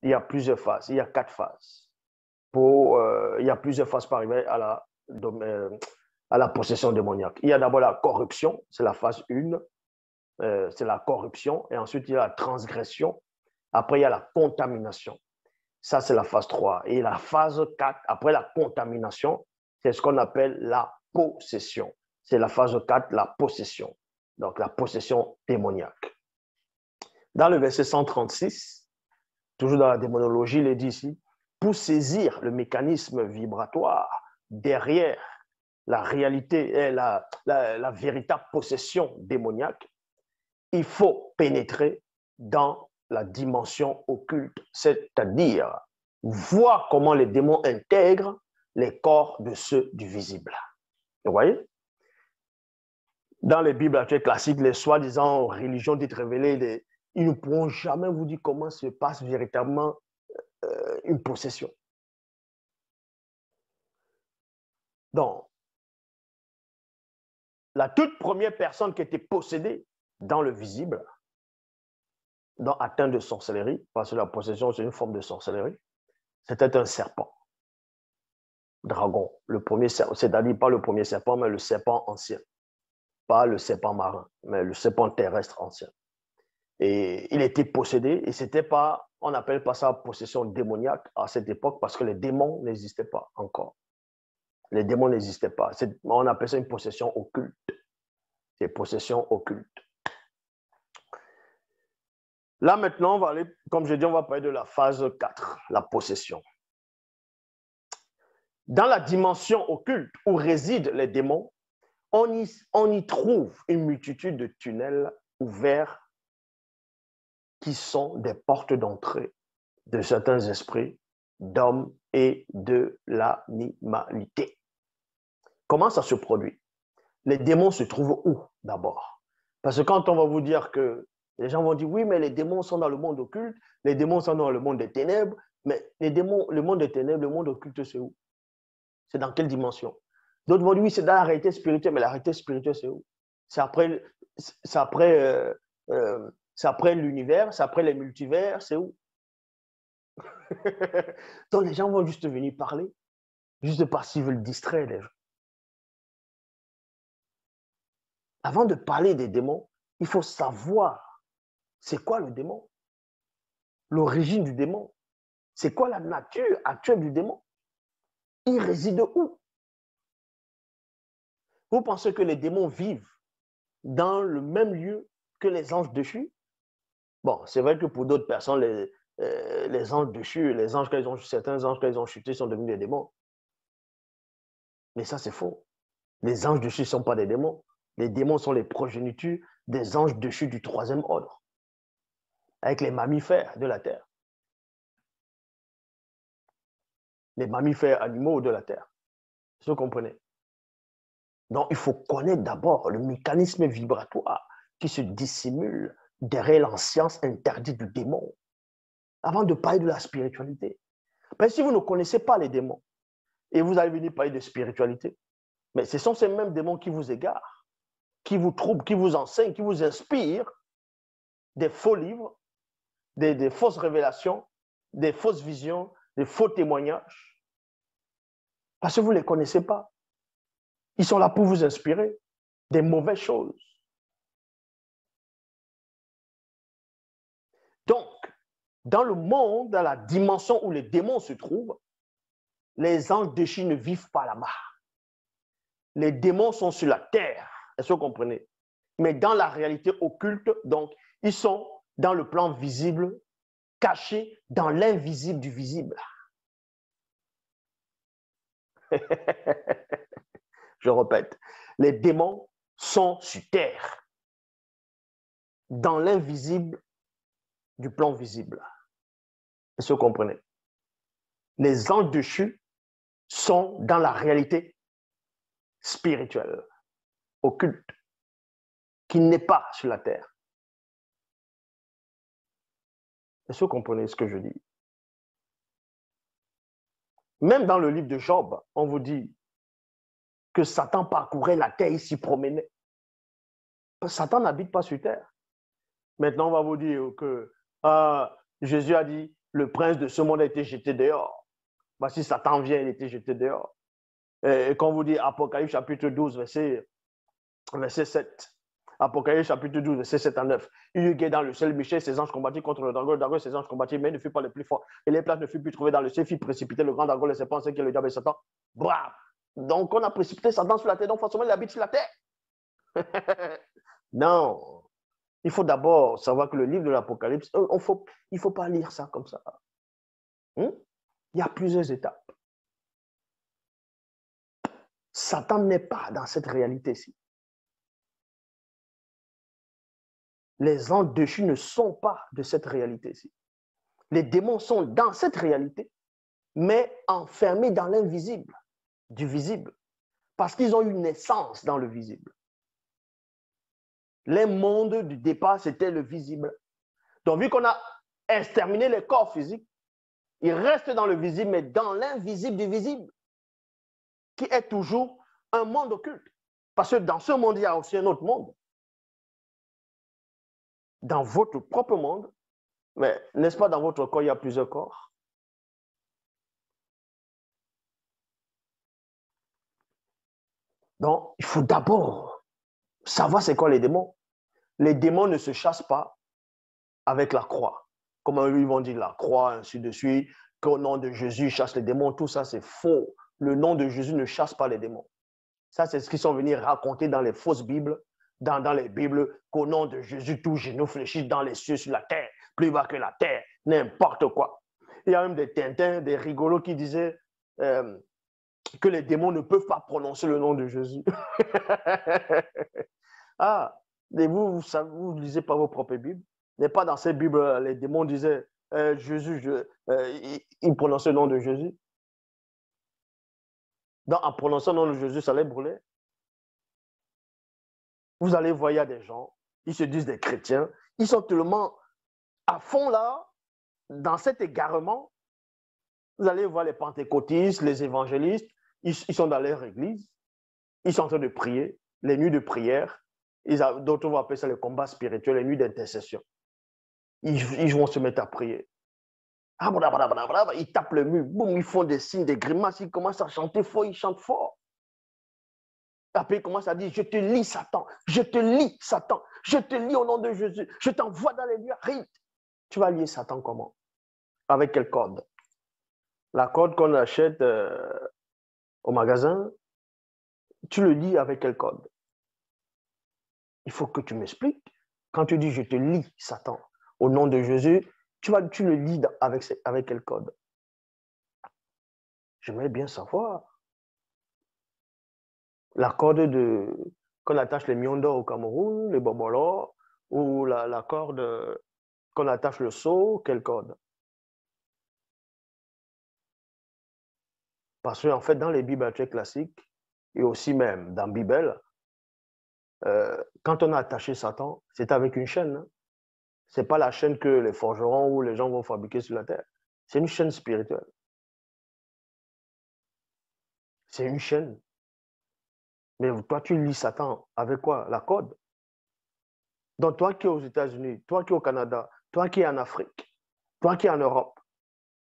il y a plusieurs phases, il y a 4 phases. Il y a plusieurs phases pour arriver à la possession démoniaque. Il y a d'abord la corruption, c'est la phase 1, c'est la corruption, et ensuite il y a la transgression, après il y a la contamination. Ça, c'est la phase 3. Et la phase 4, après la contamination, c'est ce qu'on appelle la possession. C'est la phase 4, la possession. Donc, la possession démoniaque. Dans le verset 136, toujours dans la démonologie, il est dit ici, pour saisir le mécanisme vibratoire derrière la réalité et la véritable possession démoniaque, il faut pénétrer dans la dimension occulte, c'est-à-dire voir comment les démons intègrent les corps de ceux du visible. Vous voyez? Dans les Bibles actuelles classiques, les soi-disant religions dites révélées, ils ne pourront jamais vous dire comment se passe véritablement une possession. Donc, la toute première personne qui était possédée dans le visible, atteinte de sorcellerie, parce que la possession, c'est une forme de sorcellerie, c'était un serpent. Dragon, le premier serpent, c'est-à-dire pas le premier serpent, mais le serpent ancien. Pas le serpent marin, mais le serpent terrestre ancien. Et il était possédé, et c'était pas, on n'appelle pas ça possession démoniaque à cette époque, parce que les démons n'existaient pas encore. Les démons n'existaient pas. On appelle ça une possession occulte. C'est possession occulte. Là, maintenant, on va aller, comme je dis, on va parler de la phase 4, la possession. Dans la dimension occulte où résident les démons, on y trouve une multitude de tunnels ouverts qui sont des portes d'entrée de certains esprits d'hommes et de l'animalité. Comment ça se produit? Les démons se trouvent où d'abord? Parce que quand on va vous dire que les gens vont dire oui, mais les démons sont dans le monde occulte, les démons sont dans le monde des ténèbres, mais les démons, le monde des ténèbres, le monde occulte, c'est où? C'est dans quelle dimension? D'autres vont dire oui, c'est dans la réalité spirituelle, mais la réalité spirituelle, c'est où? C'est après l'univers, c'est après les multivers, c'est où? Donc les gens vont juste venir parler, juste parce qu'ils veulent distraire les gens. Avant de parler des démons, il faut savoir c'est quoi le démon, l'origine du démon, c'est quoi la nature actuelle du démon, il réside où? Vous pensez que les démons vivent dans le même lieu que les anges déchus? Bon, c'est vrai que pour d'autres personnes, les anges déchus, certains anges, quand ils ont chuté, sont devenus des démons. Mais ça, c'est faux. Les anges déchus ne sont pas des démons. Les démons sont les progénitures des anges déchus du 3e ordre, avec les mammifères de la terre. Les mammifères animaux de la terre. Vous comprenez? Donc, il faut connaître d'abord le mécanisme vibratoire qui se dissimule derrière l'ancience interdite du démon, avant de parler de la spiritualité. Mais si vous ne connaissez pas les démons, et vous allez venir parler de spiritualité, mais ce sont ces mêmes démons qui vous égarent, qui vous troublent, qui vous enseignent, qui vous inspirent des faux livres, des fausses révélations, des fausses visions, des faux témoignages. Parce que vous ne les connaissez pas. Ils sont là pour vous inspirer des mauvaises choses. Donc, dans le monde, dans la dimension où les démons se trouvent, les anges déchus ne vivent pas là-bas. Les démons sont sur la terre. Est-ce que vous comprenez? Mais dans la réalité occulte, donc, ils sont dans le plan visible, cachés dans l'invisible du visible. Je répète, les démons sont sur terre, dans l'invisible du plan visible. Est-ce que vous comprenez? Les anges déchus sont dans la réalité spirituelle, occulte, qui n'est pas sur la terre. Est-ce que vous comprenez ce que je dis? Même dans le livre de Job, on vous dit que Satan parcourait la terre, il s'y promenait. Satan n'habite pas sur terre. Maintenant, on va vous dire que Jésus a dit, Le prince de ce monde a été jeté dehors. Voici, Satan vient, il a été jeté dehors. Et quand vous dites Apocalypse chapitre 12, verset 7. Apocalypse chapitre 12, verset 7 à 9. Il y eut guerre dans le ciel, Michel, ses anges combattirent contre le dragon, ses anges combattirent, mais il ne fut pas le plus fort. Et les places ne furent plus trouvées dans le ciel, fit précipiter le grand dragon, le serpent, c'est qui est le diable et Satan. Bravo! Donc on a précipité Satan sur la terre, donc forcément il habite sur la terre. Non. Il faut d'abord savoir que le livre de l'Apocalypse, il ne faut pas lire ça comme ça. Il y a plusieurs étapes. Satan n'est pas dans cette réalité-ci. Les anges déchus ne sont pas de cette réalité-ci. Les démons sont dans cette réalité, mais enfermés dans l'invisible, du visible, parce qu'ils ont une naissance dans le visible. Les mondes du départ, c'était le visible. Donc, vu qu'on a exterminé les corps physiques, ils restent dans le visible, mais dans l'invisible du visible, qui est toujours un monde occulte. Parce que dans ce monde, il y a aussi un autre monde. Dans votre propre monde, mais n'est-ce pas dans votre corps, il y a plusieurs corps? Donc, il faut d'abord savoir c'est quoi les démons. Les démons ne se chassent pas avec la croix. Comme eux, ils vont dire la croix, ainsi de suite, qu'au nom de Jésus, ils chassent les démons. Tout ça, c'est faux. Le nom de Jésus ne chasse pas les démons. Ça, c'est ce qu'ils sont venus raconter dans les fausses Bibles, dans les Bibles, qu'au nom de Jésus, tout genou fléchit dans les cieux, sur la terre, plus bas que la terre, n'importe quoi. Il y a même des Tintins, des rigolos qui disaient que les démons ne peuvent pas prononcer le nom de Jésus. Ah, et vous ne lisez pas vos propres Bibles. Mais pas dans ces Bibles, les démons disaient Jésus, ils prononçaient le nom de Jésus. Donc, en prononçant le nom de Jésus, ça les brûlait. Vous allez voir, il y a des gens, ils se disent des chrétiens, ils sont tellement à fond là, dans cet égarement. Vous allez voir les pentecôtistes, les évangélistes, ils sont dans leur église, ils sont en train de prier, les nuits de prière, d'autres vont appeler ça le combat spirituel, les nuits d'intercession. Ils vont se mettre à prier. Ils tapent le mur, boum, ils font des signes, des grimaces, ils commencent à chanter fort, ils chantent fort. Après, il commence à dire, je te lis, Satan, je te lis, Satan, je te lis au nom de Jésus, je t'envoie dans les lieux arides. Tu vas lier Satan comment? Avec quelle corde? La corde qu'on achète au magasin, tu le lis avec quelle corde? Il faut que tu m'expliques. Quand tu dis, je te lis, Satan, au nom de Jésus, tu le lis avec quelle corde? J'aimerais bien savoir. La corde qu'on attache les miondos au Cameroun, les bobolos, ou la corde qu'on attache le seau, quelle corde? Parce qu'en fait, dans les Bibles classiques, et aussi même dans la Bible, quand on a attaché Satan, c'est avec une chaîne. Hein. Ce n'est pas la chaîne que les forgerons ou les gens vont fabriquer sur la terre. C'est une chaîne spirituelle. C'est une chaîne. Mais toi, tu lis Satan avec quoi? La corde. Donc, toi qui es aux États-Unis, toi qui es au Canada, toi qui es en Afrique, toi qui es en Europe,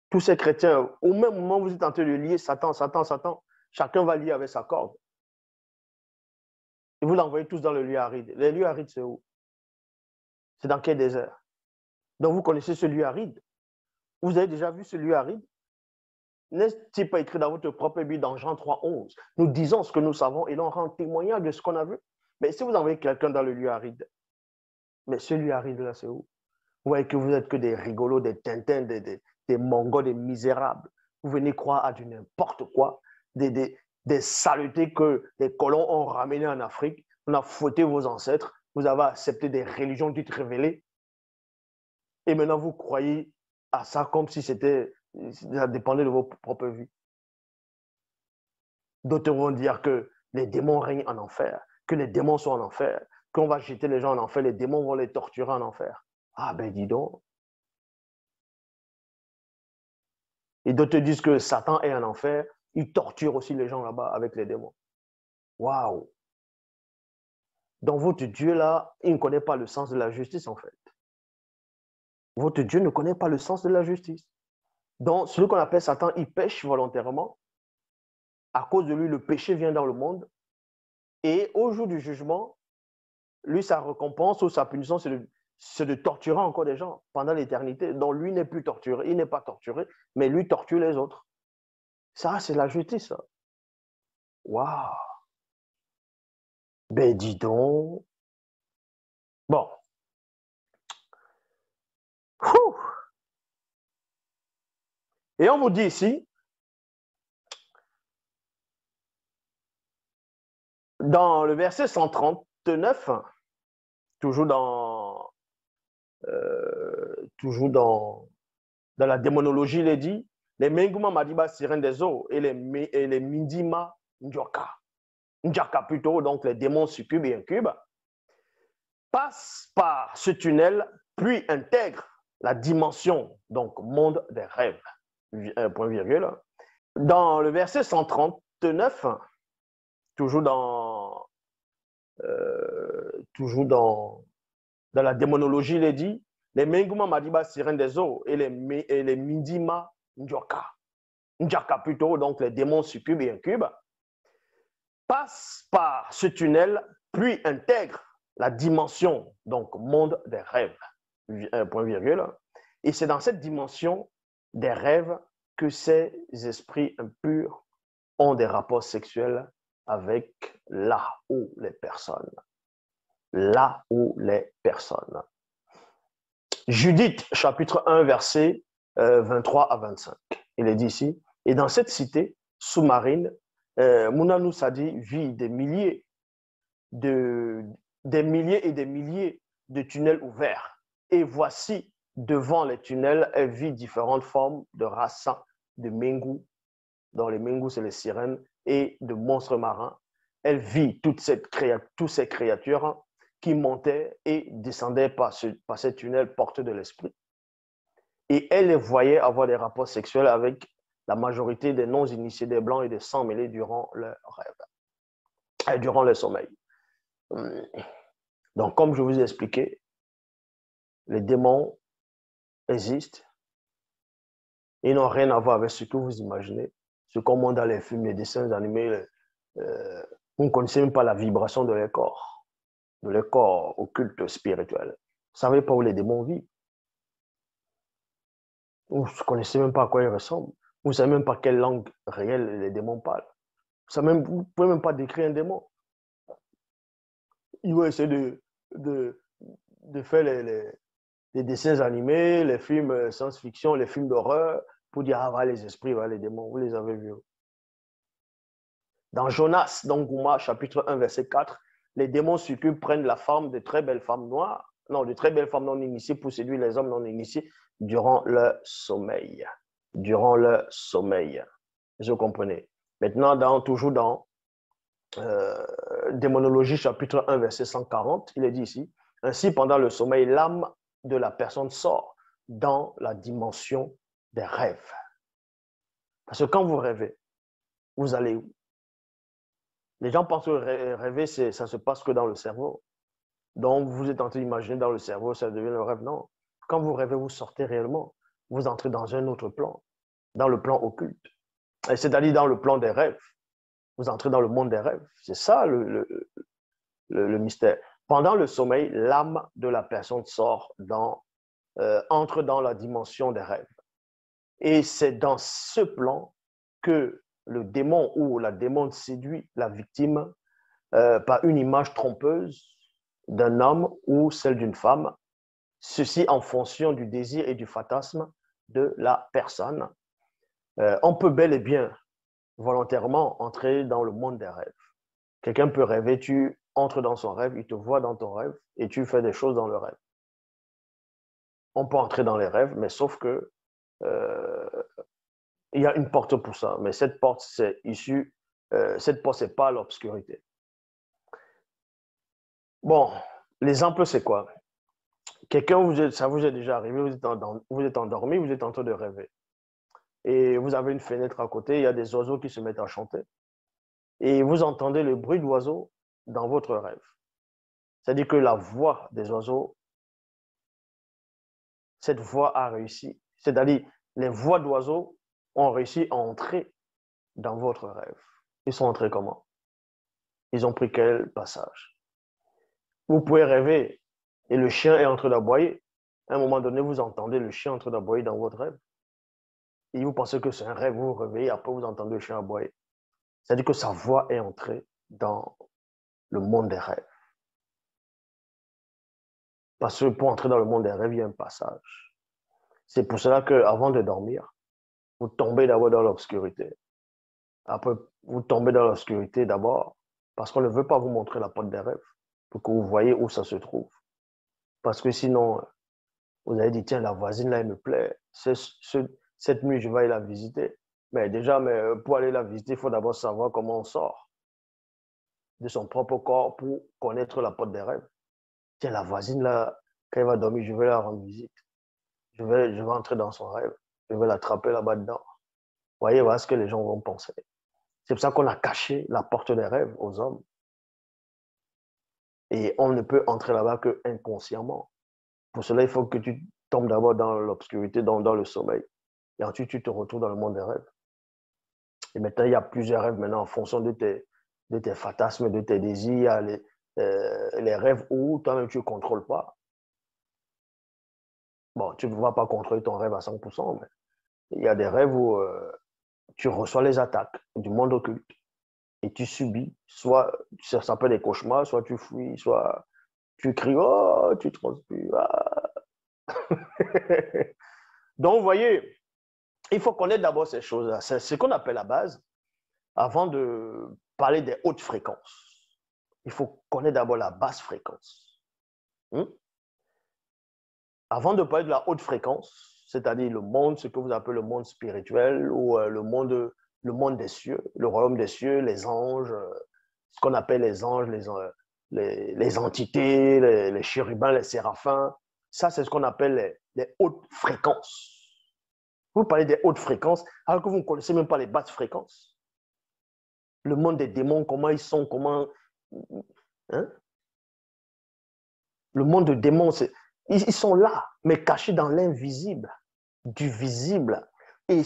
tous ces chrétiens, au même moment où vous êtes en train de lier Satan, Satan, Satan, chacun va lier avec sa corde. Et vous l'envoyez tous dans le lieu aride. Les lieux arides, c'est où? C'est dans quel désert? Donc, vous connaissez ce lieu aride. Vous avez déjà vu ce lieu aride? N'est-il pas écrit dans votre propre Bible dans Jean 3,11? Nous disons ce que nous savons et l'on rend témoignage de ce qu'on a vu. Mais si vous envoyez quelqu'un dans le lieu aride, mais ce lieu aride-là, c'est où? Vous voyez que vous n'êtes que des rigolos, des tintins, des mongols, des misérables. Vous venez croire à du n'importe quoi, des saletés que les colons ont ramenées en Afrique. On a fouetté vos ancêtres. Vous avez accepté des religions dites révélées. Et maintenant, vous croyez à ça comme si ça dépendait de vos propres vies. D'autres vont dire que les démons règnent en enfer, que les démons sont en enfer, qu'on va jeter les gens en enfer, les démons vont les torturer en enfer. Ah ben dis donc. Et d'autres disent que Satan est en enfer, il torture aussi les gens là-bas avec les démons. Waouh! Donc votre Dieu là, il ne connaît pas le sens de la justice en fait. Votre Dieu ne connaît pas le sens de la justice. Donc, celui qu'on appelle Satan, il pêche volontairement. À cause de lui, le péché vient dans le monde. Et au jour du jugement, lui, sa récompense ou sa punition, c'est de torturer encore des gens pendant l'éternité. Donc, lui n'est plus torturé, il n'est pas torturé, mais lui torture les autres. Ça, c'est la justice. Waouh! Ben, dis donc. Bon. Ouh. Et on vous dit ici, dans le verset 139, toujours dans la démonologie, il est dit, les Menguma Madiba sirènes des eaux et les Mindima Ndjoka. Ndjaka plutôt, donc les démons succubes et incubes, passent par ce tunnel, puis intègrent la dimension, donc monde des rêves. Point virgule. Dans le verset 139, toujours dans la démonologie, il est dit, les Menguma Madiba sirènes des eaux et les Mindima Ndjoka. Ndjaka plutôt, donc les démons succubes et incubes, passent par ce tunnel, puis intègrent la dimension, donc monde des rêves. Point virgule. Et c'est dans cette dimension des rêves que ces esprits impurs ont des rapports sexuels avec là où les personnes. Là où les personnes. Judith, chapitre 1, versets 23 à 25. Il est dit ici, et dans cette cité sous-marine, Mounanou Sadi vit des milliers et des milliers de tunnels ouverts. Et voici, devant les tunnels, elle vit différentes formes de races de Mengu, dont les Mengu, c'est les sirènes, et de monstres marins. Elle vit toutes ces créatures qui montaient et descendaient par ces tunnels portés de l'esprit. Et elle les voyait avoir des rapports sexuels avec la majorité des non-initiés, des blancs et des sans-mêlés durant leur rêve, durant le sommeil. Donc, comme je vous ai expliqué, les démons existent. Ils n'ont rien à voir avec ce que vous imaginez, ce qu'on montre dans les films, les dessins animés. Vous ne connaissez même pas la vibration de leur corps occulte spirituel. Vous ne savez pas où les démons vivent. Vous ne connaissez même pas à quoi ils ressemblent. Vous ne savez même pas quelle langue réelle les démons parlent. Vous ne pouvez même pas décrire un démon. Ils vont essayer de faire les dessins animés, les films science-fiction, les films d'horreur, pour dire, ah, voilà les esprits, voilà les démons, vous les avez vus. Dans Jonas, dans Gouma, chapitre 1, verset 4, les démons succubes prennent la forme de très belles femmes noires, non, de très belles femmes non initiées pour séduire les hommes non initiés durant leur sommeil. Durant leur sommeil. Vous comprenez? Maintenant, toujours dans Démonologie, chapitre 1, verset 140, il est dit ici, ainsi, pendant le sommeil, l'âme de la personne sort dans la dimension des rêves. Parce que quand vous rêvez, vous allez où? Les gens pensent que rêver, ça se passe que dans le cerveau. Donc, vous êtes en train d'imaginer dans le cerveau, ça devient le rêve. Non. Quand vous rêvez, vous sortez réellement. Vous entrez dans un autre plan, dans le plan occulte. C'est-à-dire dans le plan des rêves. Vous entrez dans le monde des rêves. C'est ça le mystère. Pendant le sommeil, l'âme de la personne entre dans la dimension des rêves. Et c'est dans ce plan que le démon ou la démon séduit la victime par une image trompeuse d'un homme ou celle d'une femme, ceci en fonction du désir et du fantasme de la personne. On peut bel et bien volontairement entrer dans le monde des rêves. Quelqu'un peut rêver, tu entres dans son rêve, il te voit dans ton rêve et tu fais des choses dans le rêve. On peut entrer dans les rêves, mais sauf que il y a une porte pour ça, mais cette porte, c'est pas l'obscurité. Bon, l'exemple, c'est quoi? Quelqu'un, ça vous est déjà arrivé, vous êtes endormi, vous êtes en train de rêver. Et vous avez une fenêtre à côté, il y a des oiseaux qui se mettent à chanter. Et vous entendez le bruit d'oiseaux dans votre rêve. C'est-à-dire que la voix des oiseaux, cette voix a réussi. C'est-à-dire, les voix d'oiseaux ont réussi à entrer dans votre rêve. Ils sont entrés comment? Ils ont pris quel passage? Vous pouvez rêver et le chien est en train d'aboyer. À un moment donné, vous entendez le chien en train d'aboyer dans votre rêve. Et vous pensez que c'est un rêve, vous vous réveillez, après vous entendez le chien aboyer. C'est-à-dire que sa voix est entrée dans le monde des rêves. Parce que pour entrer dans le monde des rêves, il y a un passage. C'est pour cela qu'avant de dormir, vous tombez d'abord dans l'obscurité. Après, vous tombez dans l'obscurité d'abord parce qu'on ne veut pas vous montrer la porte des rêves pour que vous voyez où ça se trouve. Parce que sinon, vous avez dit, tiens, la voisine là, elle me plaît. Cette nuit, je vais aller la visiter. Mais déjà, pour aller la visiter, il faut d'abord savoir comment on sort de son propre corps pour connaître la porte des rêves. Tiens, la voisine là, quand elle va dormir, je vais la rendre visite. Je vais entrer dans son rêve. Je vais l'attraper là-bas dedans. Voyez, voilà ce que les gens vont penser. C'est pour ça qu'on a caché la porte des rêves aux hommes. Et on ne peut entrer là-bas que inconsciemment. Pour cela, il faut que tu tombes d'abord dans l'obscurité, dans le sommeil. Et ensuite, tu te retrouves dans le monde des rêves. Et maintenant, il y a plusieurs rêves maintenant en fonction de tes fantasmes, de tes désirs. Il y a les rêves où toi-même, tu ne contrôles pas. Bon, tu ne vas pas contrôler ton rêve à 100%, mais il y a des rêves où tu reçois les attaques du monde occulte et tu subis, soit ça s'appelle des cauchemars, soit tu fuis, soit tu cries, oh, tu transpires. Ah. Donc, vous voyez, il faut connaître d'abord ces choses-là. C'est ce qu'on appelle la base avant de parler des hautes fréquences. Il faut connaître d'abord la basse fréquence. Avant de parler de la haute fréquence, c'est-à-dire le monde, ce que vous appelez le monde spirituel ou le monde des cieux, le royaume des cieux, les anges, ce qu'on appelle les anges, les entités, les chérubins, les séraphins, ça c'est ce qu'on appelle les hautes fréquences. Vous parlez des hautes fréquences alors que vous ne connaissez même pas les basses fréquences. Le monde des démons, comment ils sont, comment... Hein? Le monde des démons, ils sont là, mais cachés dans l'invisible, du visible. Et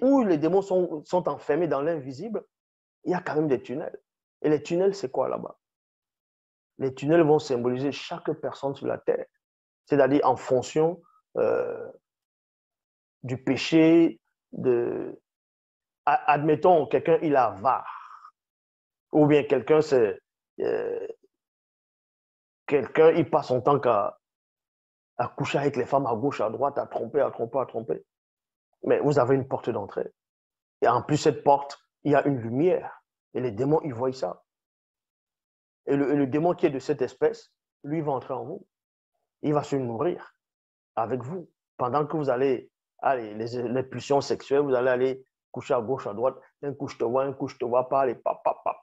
où les démons sont enfermés dans l'invisible, il y a quand même des tunnels. Et les tunnels, c'est quoi là-bas? Les tunnels vont symboliser chaque personne sur la terre. C'est-à-dire en fonction du péché, admettons, quelqu'un, il est avare. Ou bien quelqu'un, il passe son temps à coucher avec les femmes à gauche, à droite, à tromper, à tromper, à tromper. Mais vous avez une porte d'entrée. Et en plus, cette porte, il y a une lumière. Et les démons, ils voient ça. Et le démon qui est de cette espèce, lui, va entrer en vous. Il va se nourrir avec vous. Pendant que vous allez, les pulsions sexuelles, vous allez aller coucher à gauche, à droite, un couche te vois pas, allez, pap, pap, pap.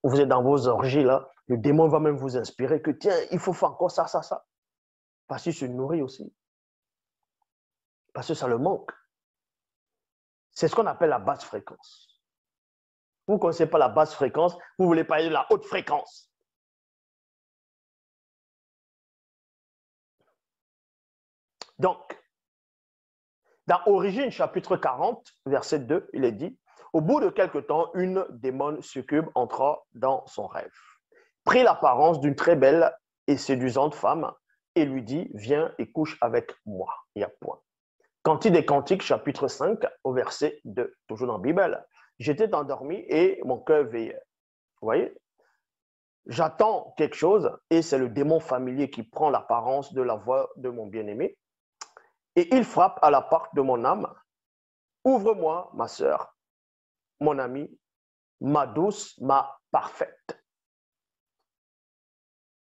Vous êtes dans vos orgies, là. Le démon va même vous inspirer que, tiens, il faut faire encore ça, ça, ça. Parce qu'il se nourrit aussi. Parce que ça le manque. C'est ce qu'on appelle la basse fréquence. Vous ne connaissez pas la basse fréquence, vous voulez parler de la haute fréquence. Donc, dans Origine, chapitre 40, verset 2, il est dit, au bout de quelque temps, une démone succube entra dans son rêve, prit l'apparence d'une très belle et séduisante femme et lui dit, viens et couche avec moi. Il y a point. Cantique des Cantiques, chapitre 5, au verset 2, toujours dans la Bible. J'étais endormi et mon cœur veillait. Vous voyez? J'attends quelque chose et c'est le démon familier qui prend l'apparence de la voix de mon bien-aimé et il frappe à la porte de mon âme. Ouvre-moi, ma sœur, mon amie, ma douce, ma parfaite.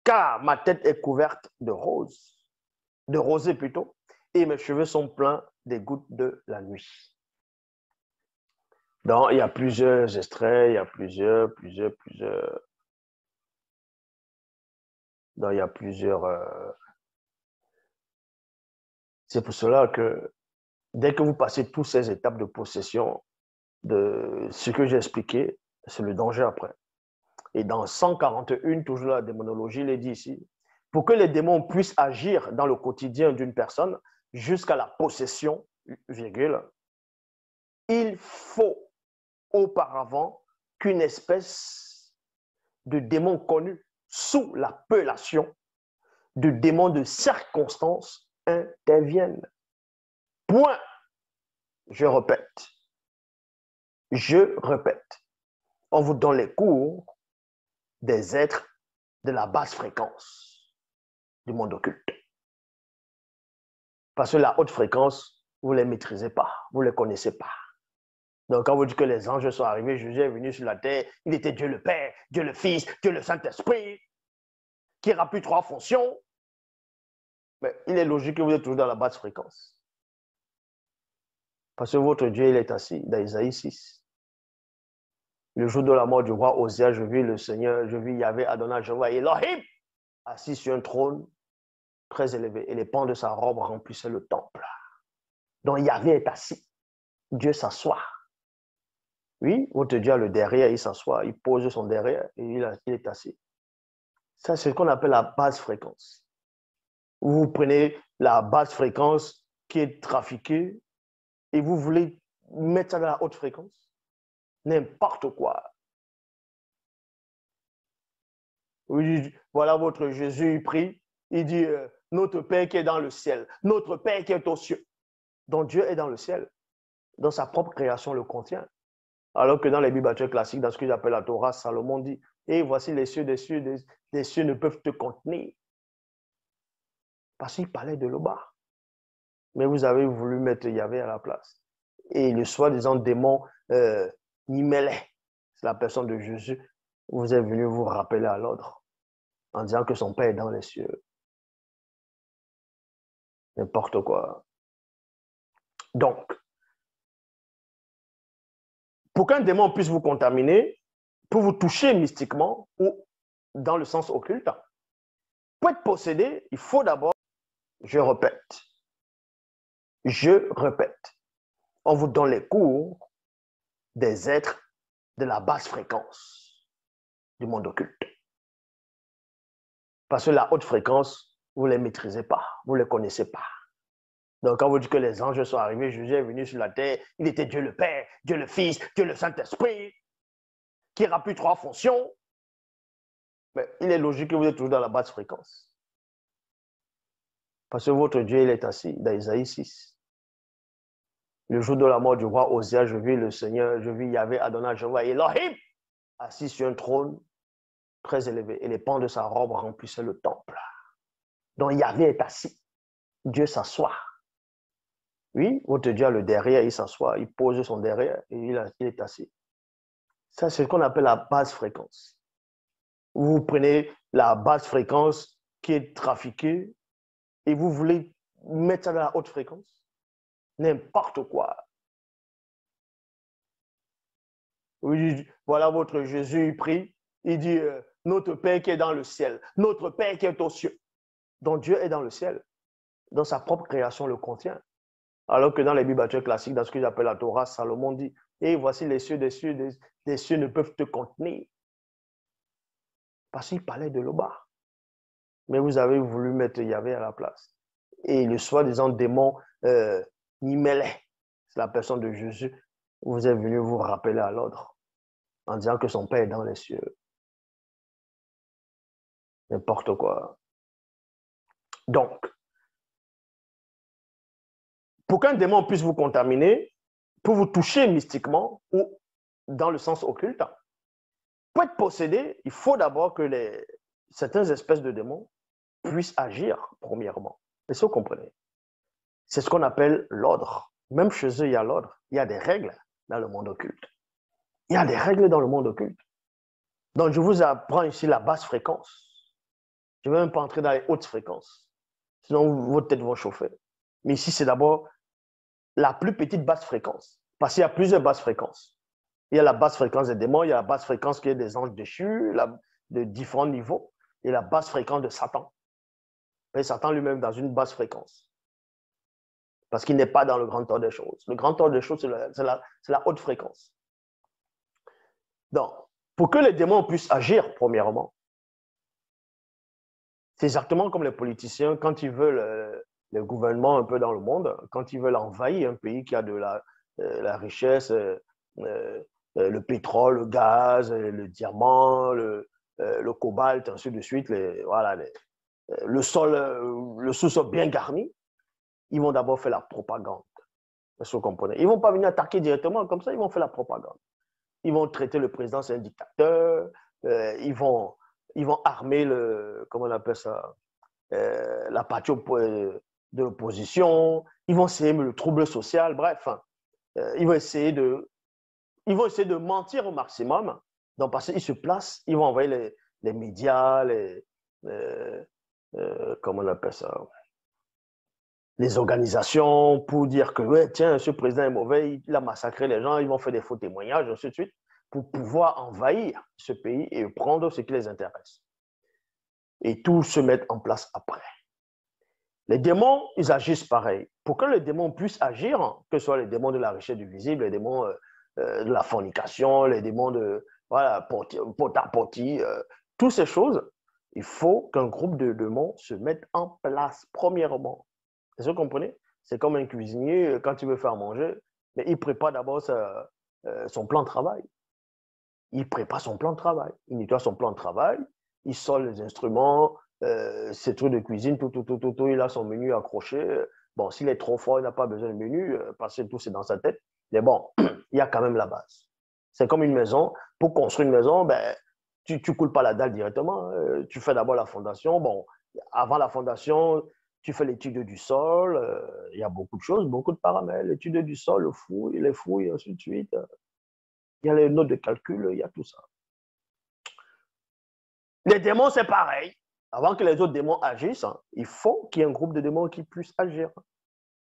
Car ma tête est couverte de rosée plutôt, et mes cheveux sont pleins des gouttes de la nuit. Donc, il y a plusieurs extraits, il y a plusieurs. Donc, il y a plusieurs. C'est pour cela que dès que vous passez toutes ces étapes de possession de ce que j'ai expliqué, c'est le danger après. Et dans 141, toujours la démonologie, il est dit ici, pour que les démons puissent agir dans le quotidien d'une personne, jusqu'à la possession, virgule, il faut auparavant qu'une espèce de démon connu sous l'appellation de démon de circonstance intervienne. Point. Je répète. On vous donne les cours des êtres de la basse fréquence du monde occulte. Parce que la haute fréquence, vous ne les maîtrisez pas, vous ne les connaissez pas. Donc, quand vous dites que les anges sont arrivés, Jésus est venu sur la terre, il était Dieu le Père, Dieu le Fils, Dieu le Saint-Esprit, qui remplit 3 fonctions. Mais il est logique que vous êtes toujours dans la basse fréquence. Parce que votre Dieu, il est assis dans Isaïe 6. Le jour de la mort du roi Osia, je vis le Seigneur, je vis Yahvé, Adonai, Jéhovah, Elohim, assis sur un trône très élevé. Et les pans de sa robe remplissaient le temple. Donc Yahvé est assis. Dieu s'assoit. Oui, votre Dieu a le derrière, il s'assoit, il pose son derrière et il est assis. Ça, c'est ce qu'on appelle la basse fréquence. Vous prenez la basse fréquence qui est trafiquée et vous voulez mettre ça dans la haute fréquence. N'importe quoi. Oui, voilà votre Jésus, il prie, il dit notre Père qui est dans le ciel, notre Père qui est aux cieux. Donc Dieu est dans le ciel. Dans sa propre création le contient. Alors que dans les Bibles classiques, dans ce que j'appelle la Torah, Salomon dit, et voici les cieux des cieux, des cieux ne peuvent te contenir. Parce qu'il parlait de l'Oba. Mais vous avez voulu mettre Yahvé à la place. Et le soi-disant démon Nimélé, c'est la personne de Jésus, vous est venu vous rappeler à l'ordre en disant que son Père est dans les cieux. N'importe quoi. Donc, pour qu'un démon puisse vous contaminer, pour vous toucher mystiquement ou dans le sens occulte, pour être possédé, il faut d'abord, je répète, on vous donne les cours des êtres de la basse fréquence du monde occulte. Parce que la haute fréquence, vous ne les maîtrisez pas, vous ne les connaissez pas. Donc, quand vous dites que les anges sont arrivés, Jésus est venu sur la terre, il était Dieu le Père, Dieu le Fils, Dieu le Saint-Esprit, qui remplit 3 fonctions. Mais il est logique que vous êtes toujours dans la basse fréquence. Parce que votre Dieu, il est assis dans Isaïe 6. Le jour de la mort du roi Osia, je vis le Seigneur, je vis Yahvé, Adonai, Jéhovah, Elohim, assis sur un trône très élevé. Et les pans de sa robe remplissaient le temple. Donc Yahvé est assis. Dieu s'assoit. Oui, votre Dieu a le derrière, il s'assoit, il pose son derrière et il est assis. Ça, c'est ce qu'on appelle la basse fréquence. Vous prenez la basse fréquence qui est trafiquée et vous voulez mettre ça dans la haute fréquence. N'importe quoi. Oui, voilà votre Jésus, il prie, il dit notre Père qui est dans le ciel, notre Père qui est aux cieux. Donc Dieu est dans le ciel. Dans sa propre création le contient. Alors que dans les Bibles classiques, dans ce que j'appelle la Torah, Salomon dit, et voici les cieux des cieux, des cieux ne peuvent te contenir. Parce qu'il parlait de l'Oba. Mais vous avez voulu mettre Yahvé à la place. Et le soi-disant démon Nimélé, c'est la personne de Jésus, vous est venu vous rappeler à l'ordre en disant que son Père est dans les cieux. N'importe quoi. Donc, pour qu'un démon puisse vous contaminer, pour vous toucher mystiquement ou dans le sens occulte, pour être possédé, il faut d'abord que certaines espèces de démons puissent agir, premièrement. Est-ce que vous comprenez? C'est ce qu'on appelle l'ordre. Même chez eux, il y a l'ordre. Il y a des règles dans le monde occulte. Il y a des règles dans le monde occulte. Donc, je vous apprends ici la basse fréquence. Je ne vais même pas entrer dans les hautes fréquences. Sinon, votre tête va chauffer. Mais ici, c'est d'abord la plus petite basse fréquence. Parce qu'il y a plusieurs basses fréquences. Il y a la basse fréquence des démons, il y a la basse fréquence qui est des anges déchus, de différents niveaux, et la basse fréquence de Satan. Et Satan lui-même dans une basse fréquence. Parce qu'il n'est pas dans le grand ordre des choses. Le grand ordre des choses, c'est la haute fréquence. Donc, pour que les démons puissent agir, premièrement, c'est exactement comme les politiciens, quand ils veulent les gouvernements un peu dans le monde, quand ils veulent envahir un pays qui a de la richesse, le pétrole, le gaz, le diamant, le cobalt, ainsi de suite, voilà, le sous-sol bien garni, ils vont d'abord faire la propagande. Est-ce que vous comprenez? Ils ne vont pas venir attaquer directement comme ça, ils vont faire la propagande. Ils vont traiter le président, c'est un dictateur, ils vont armer comment on appelle ça, la partie de l'opposition, ils vont essayer le trouble social, bref, ils vont essayer de mentir au maximum. Donc, parce qu'ils se placent, ils vont envoyer les médias, comment on appelle ça, les organisations pour dire que, ouais, tiens, ce président est mauvais, il a massacré les gens, ils vont faire des faux témoignages, ainsi de suite, pour pouvoir envahir ce pays et prendre ce qui les intéresse. Et tout se met en place après. Les démons, ils agissent pareil. Pour que les démons puissent agir, que ce soit les démons de la richesse du visible, les démons de la fornication, les démons de voilà, porta-porti, toutes ces choses, il faut qu'un groupe de démons se mette en place, premièrement. Est-ce que vous comprenez? C'est comme un cuisinier, quand il veut faire manger, mais il prépare d'abord son plan de travail. Il prépare son plan de travail. Il nettoie son plan de travail, il sort les instruments, ses trucs de cuisine, tout, il a son menu accroché. Bon, s'il est trop fort, il n'a pas besoin de menu, parce que tout c'est dans sa tête. Mais bon, il y a quand même la base. C'est comme une maison. Pour construire une maison, ben, tu ne coules pas la dalle directement. Tu fais d'abord la fondation. Bon, avant la fondation, tu fais l'étude du sol. Il y a beaucoup de choses, beaucoup de paramètres. L'étude du sol, les fouilles, ainsi de suite. Il y a les notes de calcul, il y a tout ça. Les démons, c'est pareil. Avant que les autres démons agissent, il faut qu'il y ait un groupe de démons qui puisse agir.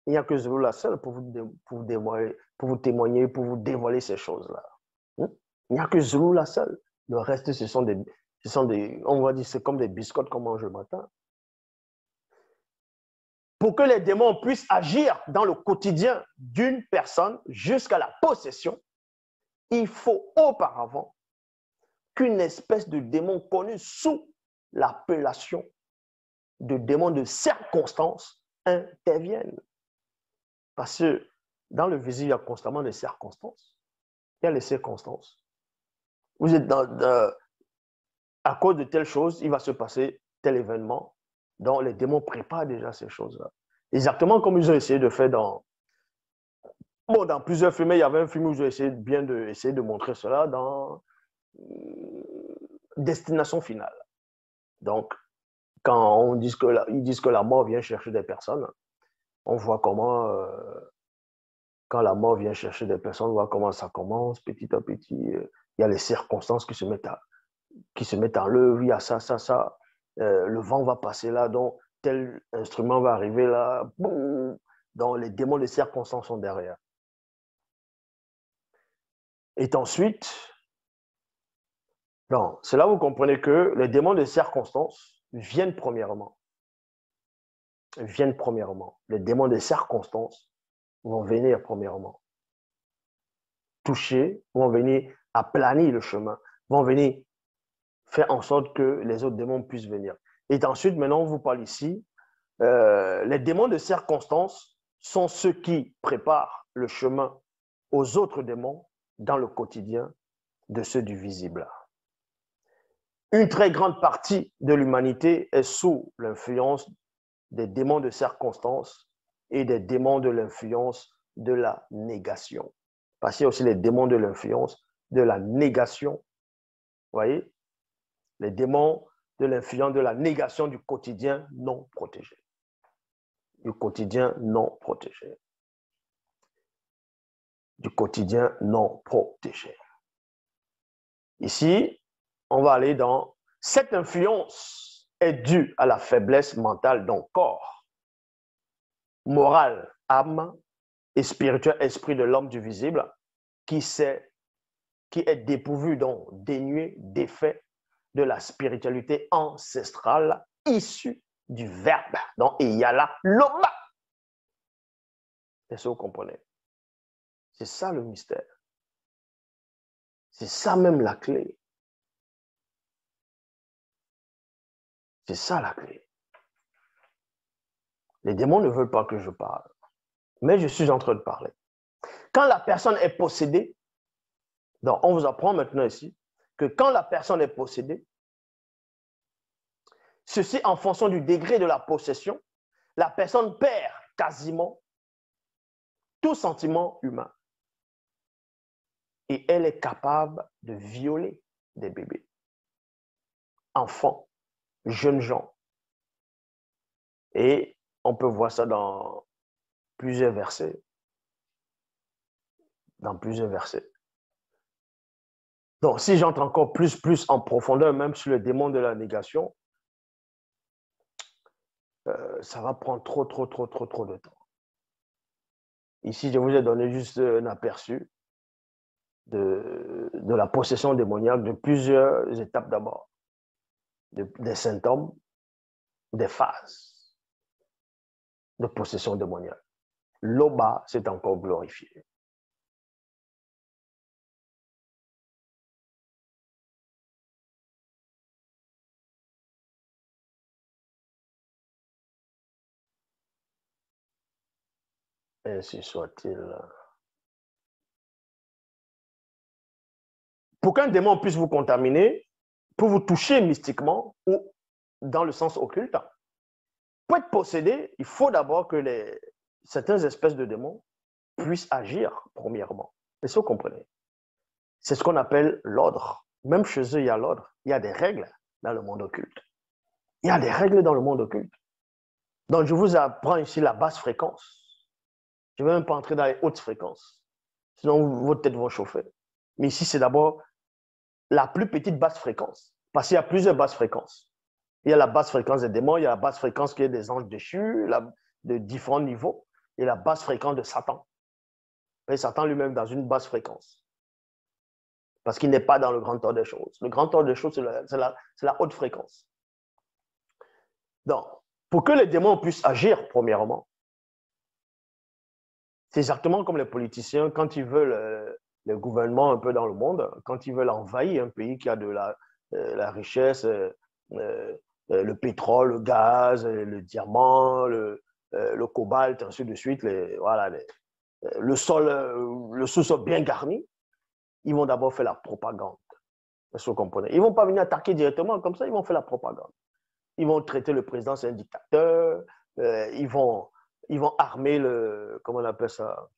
Il n'y a que Zulu la seule pour vous témoigner, pour vous dévoiler ces choses-là. Il n'y a que Zulu la seule. Le reste, ce sont des on va dire, c'est comme des biscottes qu'on mange le matin. Pour que les démons puissent agir dans le quotidien d'une personne jusqu'à la possession, il faut auparavant qu'une espèce de démon connu sous l'appellation de démon de circonstance intervienne. Parce que dans le visible, il y a constamment des circonstances. Il y a les circonstances. Vous êtes à cause de telle chose, il va se passer tel événement. Donc, les démons préparent déjà ces choses-là. Exactement comme ils ont essayé de faire dans plusieurs films. Il y avait un film où ils ont essayé de montrer cela dans Destination Finale. Donc, quand ils disent que la mort vient chercher des personnes, on voit comment, quand la mort vient chercher des personnes, on voit comment ça commence petit à petit. Il y a les circonstances qui se mettent en œuvre, il y a ça. Le vent va passer là, donc tel instrument va arriver là, boum, donc les démons des circonstances sont derrière. Et ensuite, c'est là où vous comprenez que les démons des circonstances viennent premièrement. Les démons des circonstances vont venir premièrement. Toucher, vont venir aplanir le chemin, vont venir faire en sorte que les autres démons puissent venir. Et ensuite, maintenant, on vous parle ici, les démons de circonstances sont ceux qui préparent le chemin aux autres démons dans le quotidien de ceux du visible. Une très grande partie de l'humanité est sous l'influence des démons de circonstances et des démons de l'influence de la négation. Parce qu'il y a aussi les démons de l'influence de la négation. Vous voyez? Les démons de l'influence de la négation du quotidien non protégé. Du quotidien non protégé. Du quotidien non protégé. Ici, on va aller dans cette influence est due à la faiblesse mentale d'un corps, morale, âme et spirituel esprit de l'homme du visible qui est dépourvu, donc dénué d'effet de la spiritualité ancestrale issue du verbe. Donc, il y a là l'Oba. Est-ce que vous comprenez? C'est ça le mystère. C'est ça même la clé. C'est ça la clé. Les démons ne veulent pas que je parle, mais je suis en train de parler. Quand la personne est possédée, donc on vous apprend maintenant ici que quand la personne est possédée, ceci en fonction du degré de la possession, la personne perd quasiment tout sentiment humain. Et elle est capable de violer des bébés, enfants, jeunes gens. Et on peut voir ça dans plusieurs versets. Donc, si j'entre encore plus en profondeur, même sur le démon de la négation, ça va prendre trop de temps. Ici, je vous ai donné juste un aperçu de la possession démoniaque, de plusieurs étapes d'abord, des symptômes, des phases de possession démoniaque. L'Oba s'est encore glorifié. Ainsi soit-il. Pour qu'un démon puisse vous contaminer, pour vous toucher mystiquement ou dans le sens occulte, pour être possédé, il faut d'abord que certaines espèces de démons puissent agir premièrement. Est-ce que vous comprenez? C'est ce qu'on appelle l'ordre. Même chez eux, il y a l'ordre. Il y a des règles dans le monde occulte. Il y a des règles dans le monde occulte. Donc, je vous apprends ici la basse fréquence. Je ne vais même pas entrer dans les hautes fréquences. Sinon, votre tête va chauffer. Mais ici, c'est d'abord la plus petite basse fréquence. Parce qu'il y a plusieurs basses fréquences. Il y a la basse fréquence des démons, il y a la basse fréquence qui est des anges déchus, de différents niveaux, et la basse fréquence de Satan. Et Satan lui-même dans une basse fréquence. Parce qu'il n'est pas dans le grand ordre des choses. Le grand ordre des choses, c'est la haute fréquence. Donc, pour que les démons puissent agir, premièrement, c'est exactement comme les politiciens, quand ils veulent le gouvernement un peu dans le monde, quand ils veulent envahir un pays qui a de la richesse, le pétrole, le gaz, le diamant, le cobalt, ainsi de suite, le sous-sol bien garni, ils vont d'abord faire la propagande. Est-ce que vous comprenez? Ils ne vont pas venir attaquer directement comme ça, ils vont faire la propagande. Ils vont traiter le président, c'est un dictateur, ils vont armer comment on appelle ça,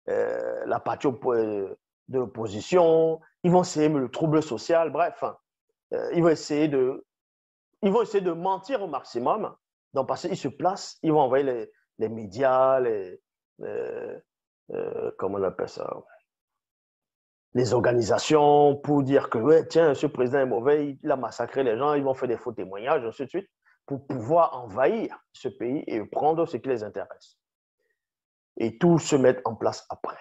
la partie de l'opposition, ils vont essayer le trouble social, bref, ils vont essayer de mentir au maximum. Donc, parce qu'ils se placent, ils vont envoyer les médias, comment on appelle ça, les organisations pour dire que, ouais, tiens, ce président est mauvais, il a massacré les gens, ils vont faire des faux témoignages, ainsi de suite, pour pouvoir envahir ce pays et prendre ce qui les intéresse. Et tout se met en place après.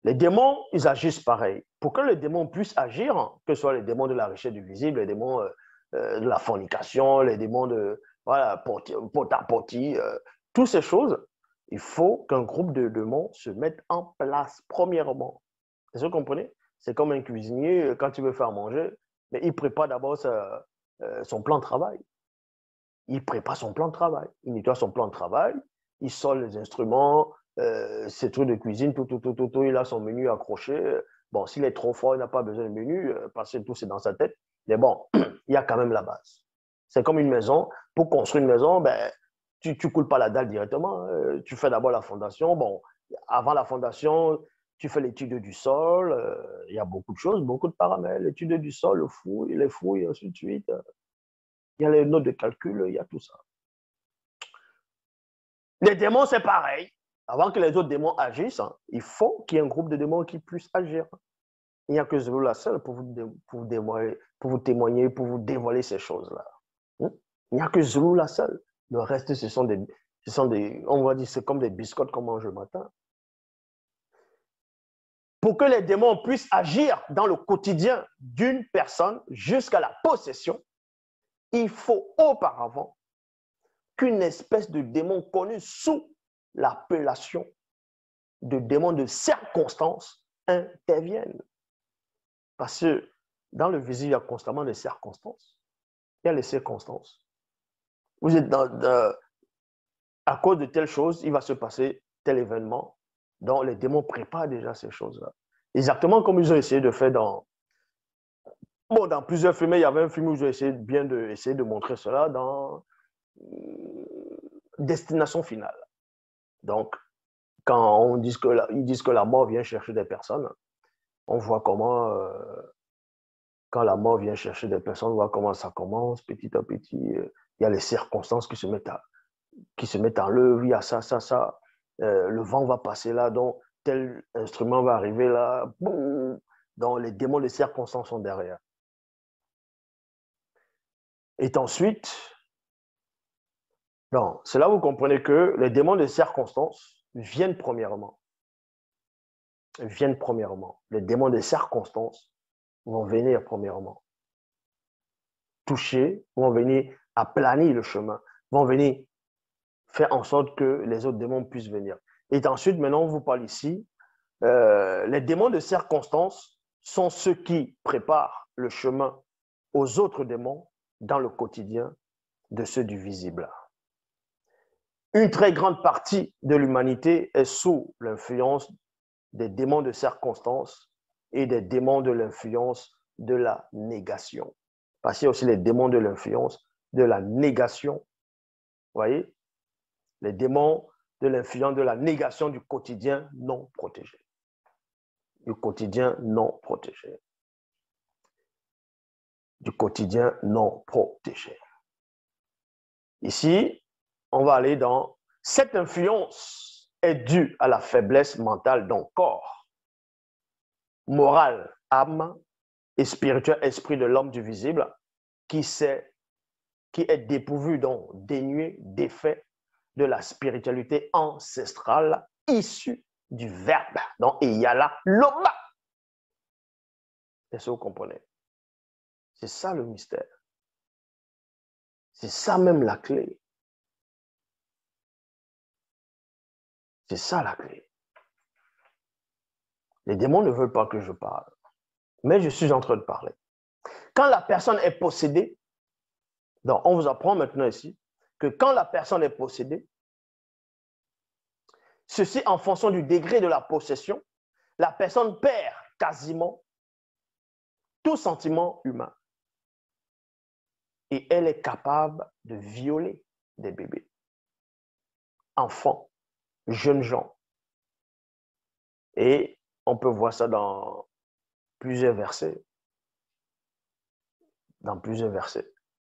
Les démons, ils agissent pareil. Pour que les démons puissent agir, que ce soit les démons de la richesse du visible, les démons de la fornication, les démons de porte-à-porte, toutes ces choses, il faut qu'un groupe de démons se mette en place premièrement. Est-ce que vous comprenez? C'est comme un cuisinier, quand il veut faire manger, mais il prépare d'abord son plan de travail. Il prépare son plan de travail. Il nettoie son plan de travail, il sort les instruments, ses trucs de cuisine, tout, il a son menu accroché. Bon, s'il est trop fort, il n'a pas besoin de menu, parce que tout c'est dans sa tête. Mais bon, il y a quand même la base. C'est comme une maison. Pour construire une maison, ben, tu ne coules pas la dalle directement. Tu fais d'abord la fondation. Bon, avant la fondation, tu fais l'étude du sol. Il y a beaucoup de choses, beaucoup de paramètres. L'étude du sol, les fouilles, et ainsi de suite. Il y a les notes de calcul, il y a tout ça. Les démons, c'est pareil. Avant que les autres démons agissent, il faut qu'il y ait un groupe de démons qui puisse agir. Il n'y a que Zulu la seule pour vous témoigner, pour vous dévoiler ces choses-là. Il n'y a que Zulu la seule. Le reste, ce sont des on va dire, c'est comme des biscottes qu'on mange le matin. Pour que les démons puissent agir dans le quotidien d'une personne jusqu'à la possession, il faut auparavant qu'une espèce de démon connu sous l'appellation de démon de circonstance intervienne. Parce que dans le visible, il y a constamment des circonstances. Il y a les circonstances. Vous êtes à cause de telle chose, il va se passer tel événement. Donc, les démons préparent déjà ces choses-là. Exactement comme ils ont essayé de faire dans plusieurs films. Il y avait un film où ils ont essayé de montrer cela dans Destination Finale. Donc, quand ils disent que la mort vient chercher des personnes, on voit comment, quand la mort vient chercher des personnes, on voit comment ça commence petit à petit. Il y a les circonstances qui se mettent en œuvre, il y a ça. Le vent va passer là, donc tel instrument va arriver là, boum, donc les démons de circonstances sont derrière. Et ensuite, c'est là où vous comprenez que les démons de circonstances viennent premièrement. Les démons de circonstances vont venir premièrement. Toucher, vont venir aplanir le chemin, vont venir faire en sorte que les autres démons puissent venir. Et ensuite, maintenant, on vous parle ici, les démons de circonstances sont ceux qui préparent le chemin aux autres démons dans le quotidien de ceux du visible. Une très grande partie de l'humanité est sous l'influence des démons de circonstances et des démons de l'influence de la négation. Parce qu'il y a aussi les démons de l'influence de la négation. Vous voyez? Les démons de l'influence de la négation du quotidien non protégé. Du quotidien non protégé. Du quotidien non protégé. Ici, on va aller dans cette influence est due à la faiblesse mentale d'un corps, morale, âme et spirituel, esprit de l'homme du visible, qui est dépourvu, donc dénué d'effet de la spiritualité ancestrale issue du verbe. Donc, il y a là l'Oba. Est-ce que vous comprenez? C'est ça le mystère. C'est ça même la clé. C'est ça la clé. Les démons ne veulent pas que je parle, mais je suis en train de parler. Quand la personne est possédée, donc on vous apprend maintenant ici que quand la personne est possédée, ceci en fonction du degré de la possession, la personne perd quasiment tout sentiment humain. Et elle est capable de violer des bébés, enfants, jeunes gens. Et on peut voir ça dans plusieurs versets. Dans plusieurs versets.